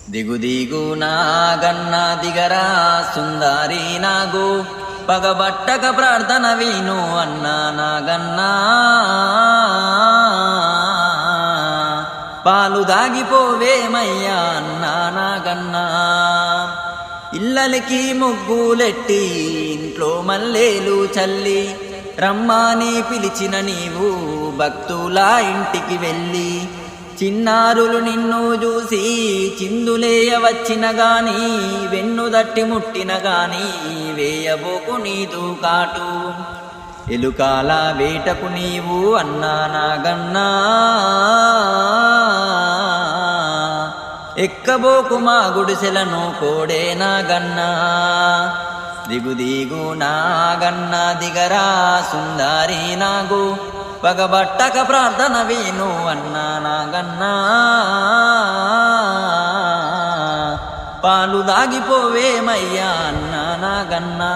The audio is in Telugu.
దిగు దిగు నాగన్నా దిగరా సుందారి నాగు పగబట్టక ప్రార్థన విను అన్నా నాగన్నా పాలు దాగిపోవేమయ్యా అన్నా నాగన్నా ఇల్లలకి ముగ్గులెట్టి ఇంట్లో మల్లేలు చల్లి రమ్మాని పిలిచిన నీవు భక్తులా ఇంటికి వెళ్ళి చిన్నారులు నిన్ను చూసి చిందులేయ వచ్చిన గాని వెన్ను దట్టి ముట్టిన గాని వేయబోకు నీదు కాటు ఎలుకాల వేటకు నీవు అన్నా నాగన్నా ఎక్కబోకు మా గుడిసెలను కోడే నాగన్నా దిగు దిగు నాగన్నా దిగరా సుందారి నాగు పగబట్టక ప్రార్థన విను అన్నా నాగన్నా పాలు దాగిపోవేమయ్యా అన్నా నాగన్నా